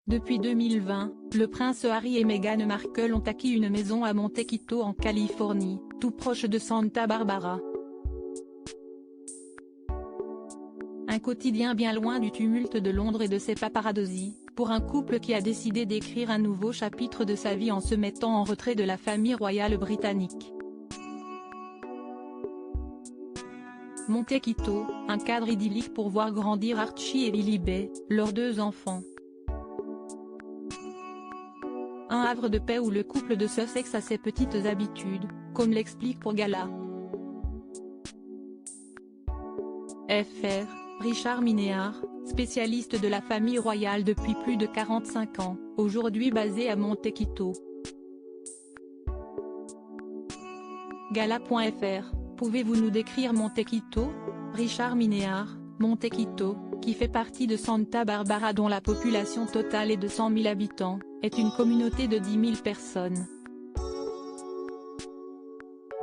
Depuis 2020, le prince Harry et Meghan Markle ont acquis une maison à Montecito en Californie, tout proche de Santa Barbara. Un quotidien bien loin du tumulte de Londres et de ses paparazzis, pour un couple qui a décidé d'écrire un nouveau chapitre de sa vie en se mettant en retrait de la famille royale britannique. Montecito, un cadre idyllique pour voir grandir Archie et Lilibet, leurs deux enfants. Un havre de paix où le couple de Sussex a ses petites habitudes, comme l'explique pour Gala. Fr. Richard Minnear, spécialiste de la famille royale depuis plus de 45 ans, aujourd'hui basé à Montecito. Gala.fr, pouvez-vous nous décrire Montecito? Richard Minnear, Montecito, qui fait partie de Santa Barbara dont la population totale est de 100 000 habitants, est une communauté de 10 000 personnes.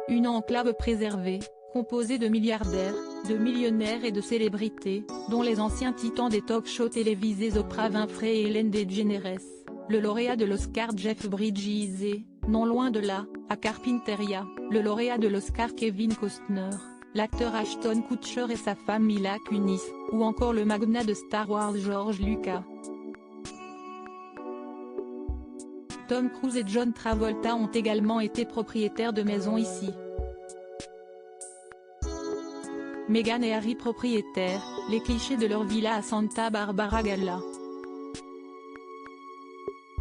Une enclave préservée, composée de milliardaires, de millionnaires et de célébrités, dont les anciens titans des talk-shows télévisés Oprah Winfrey et Ellen DeGeneres, le lauréat de l'Oscar Jeff Bridges et, non loin de là, à Carpinteria, le lauréat de l'Oscar Kevin Costner, l'acteur Ashton Kutcher et sa femme Mila Kunis, ou encore le magnat de Star Wars George Lucas. Tom Cruise et John Travolta ont également été propriétaires de maisons ici. Meghan et Harry propriétaires, les clichés de leur villa à Santa Barbara. Gala.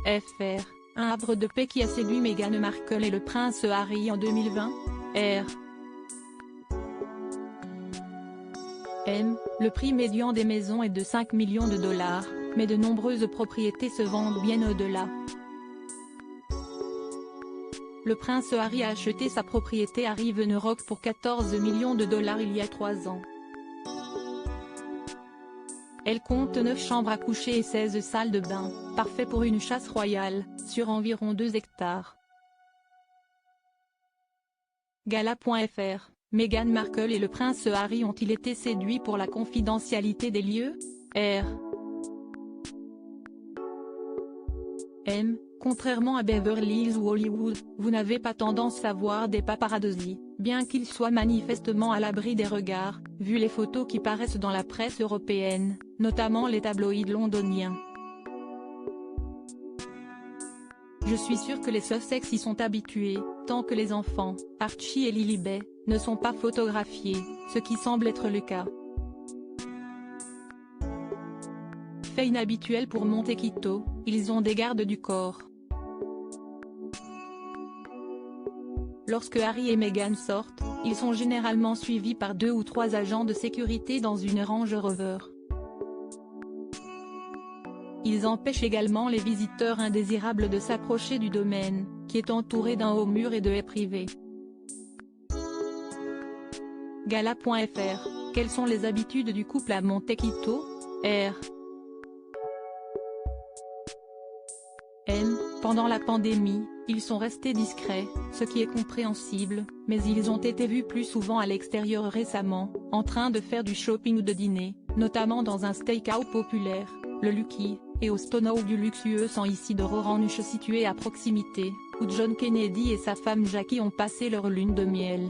Fr. Un havre de paix qui a séduit Meghan Markle et le prince Harry en 2020. R. M. Le prix médian des maisons est de 5 millions de dollars, mais de nombreuses propriétés se vendent bien au-delà. Le prince Harry a acheté sa propriété à Riven Rock pour 14 millions de dollars il y a 3 ans. Elle compte 9 chambres à coucher et 16 salles de bain, parfait pour une chasse royale, sur environ 2 hectares. Gala.fr, Meghan Markle et le prince Harry ont-ils été séduits pour la confidentialité des lieux? R. M. Contrairement à Beverly Hills ou Hollywood, vous n'avez pas tendance à voir des paparazzis, bien qu'ils soient manifestement à l'abri des regards, vu les photos qui paraissent dans la presse européenne, notamment les tabloïds londoniens. Je suis sûr que les Sussex y sont habitués, tant que les enfants, Archie et Lilibet, ne sont pas photographiés, ce qui semble être le cas. Fait inhabituel pour Montecito, ils ont des gardes du corps. Lorsque Harry et Meghan sortent, ils sont généralement suivis par 2 ou 3 agents de sécurité dans une Range Rover. Ils empêchent également les visiteurs indésirables de s'approcher du domaine, qui est entouré d'un haut mur et de haies privées. Gala.fr, quelles sont les habitudes du couple à Montecito? R. M. Pendant la pandémie, ils sont restés discrets, ce qui est compréhensible, mais ils ont été vus plus souvent à l'extérieur récemment, en train de faire du shopping ou de dîner, notamment dans un steakhouse populaire, le Lucky, et au Stonehouse du luxueux St Isidore Ranch situé à proximité, où John Kennedy et sa femme Jackie ont passé leur lune de miel.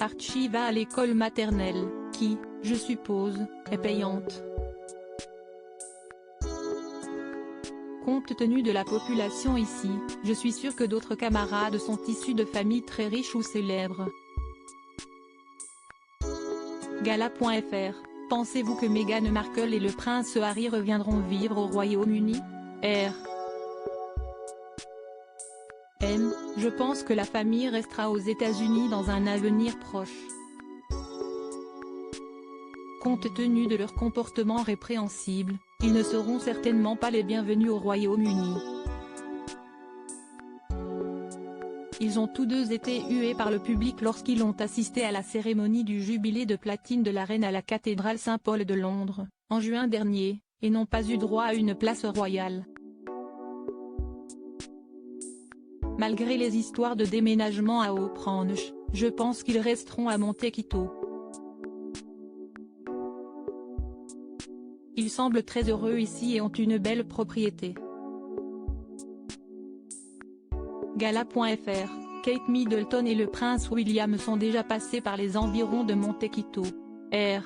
Archie va à l'école maternelle, qui, je suppose, est payante. Compte tenu de la population ici, je suis sûr que d'autres camarades sont issus de familles très riches ou célèbres. Gala.fr, pensez-vous que Meghan Markle et le prince Harry reviendront vivre au Royaume-Uni? R. M. Je pense que la famille restera aux États-Unis dans un avenir proche. Compte tenu de leur comportement répréhensible, ils ne seront certainement pas les bienvenus au Royaume-Uni. Ils ont tous deux été hués par le public lorsqu'ils ont assisté à la cérémonie du jubilé de platine de la reine à la cathédrale Saint-Paul de Londres, en juin dernier, et n'ont pas eu droit à une place royale. Malgré les histoires de déménagement à Hope Ranch, je pense qu'ils resteront à Montecito. Ils semblent très heureux ici et ont une belle propriété. Gala.fr, Kate Middleton et le prince William sont déjà passés par les environs de Montecito, R.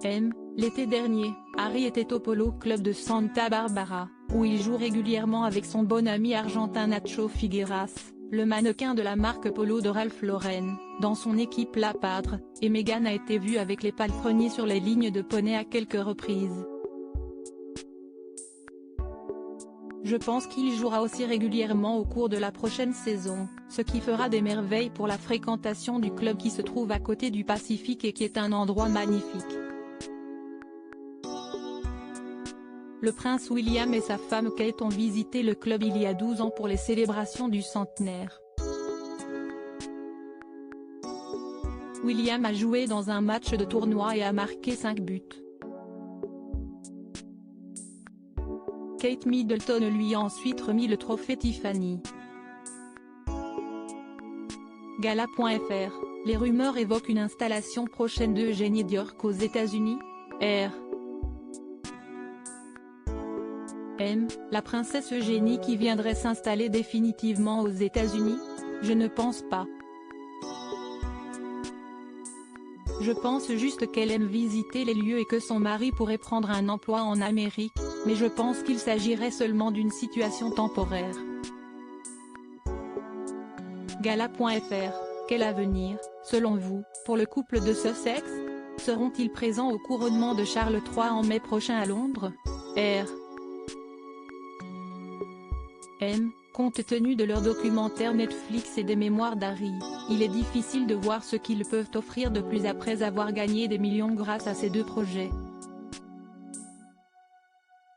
M. L'été dernier, Harry était au Polo Club de Santa Barbara, où il joue régulièrement avec son bon ami argentin Nacho Figueras, le mannequin de la marque Polo de Ralph Lauren, dans son équipe La Padre, et Meghan a été vue avec les palefreniers sur les lignes de poney à quelques reprises. Je pense qu'il jouera aussi régulièrement au cours de la prochaine saison, ce qui fera des merveilles pour la fréquentation du club qui se trouve à côté du Pacifique et qui est un endroit magnifique. Le prince William et sa femme Kate ont visité le club il y a 12 ans pour les célébrations du centenaire. William a joué dans un match de tournoi et a marqué 5 buts. Kate Middleton lui a ensuite remis le trophée Tiffany. Gala.fr, les rumeurs évoquent une installation prochaine d'Eugénie Diorc aux États-Unis, R. M. La princesse Eugénie qui viendrait s'installer définitivement aux États-Unis? Je ne pense pas. Je pense juste qu'elle aime visiter les lieux et que son mari pourrait prendre un emploi en Amérique, mais je pense qu'il s'agirait seulement d'une situation temporaire. Gala.fr, quel avenir, selon vous, pour le couple de Sussex? Seront-ils présents au couronnement de Charles III en mai prochain à Londres? R. M. Compte tenu de leur documentaire Netflix et des mémoires d'Harry, il est difficile de voir ce qu'ils peuvent offrir de plus après avoir gagné des millions grâce à ces deux projets.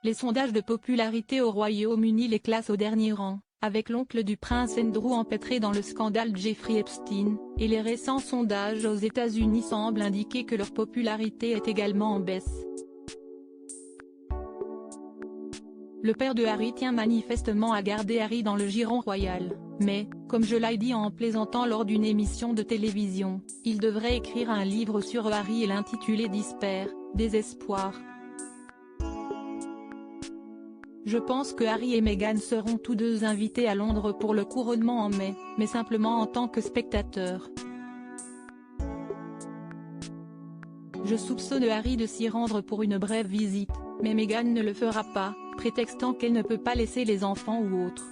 Les sondages de popularité au Royaume-Uni les classent au dernier rang, avec l'oncle du prince Andrew empêtré dans le scandale Jeffrey Epstein, et les récents sondages aux États-Unis semblent indiquer que leur popularité est également en baisse. Le père de Harry tient manifestement à garder Harry dans le giron royal, mais, comme je l'ai dit en plaisantant lors d'une émission de télévision, il devrait écrire un livre sur Harry et l'intituler Despair, Désespoir. Je pense que Harry et Meghan seront tous deux invités à Londres pour le couronnement en mai, mais simplement en tant que spectateurs. Je soupçonne Harry de s'y rendre pour une brève visite, mais Meghan ne le fera pas, prétextant qu'elle ne peut pas laisser les enfants ou autres.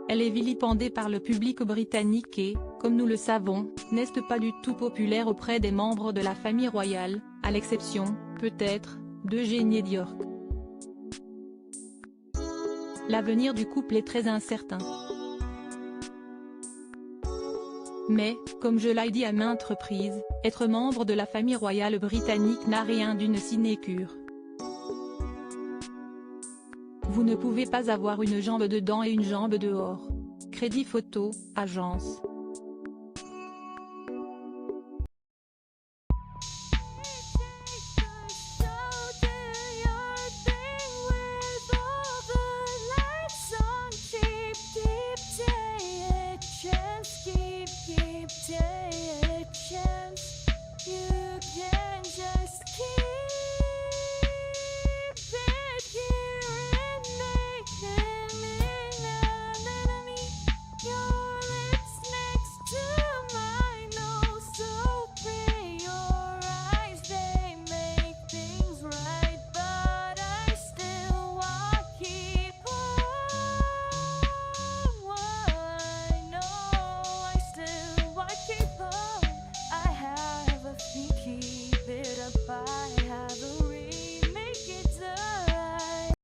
Elle est vilipendée par le public britannique et, comme nous le savons, n'est pas du tout populaire auprès des membres de la famille royale, à l'exception, peut-être, d'Eugénie Diorc. L'avenir du couple est très incertain. Mais, comme je l'ai dit à maintes reprises, être membre de la famille royale britannique n'a rien d'une sinécure. Vous ne pouvez pas avoir une jambe dedans et une jambe dehors. Crédit photo, agence.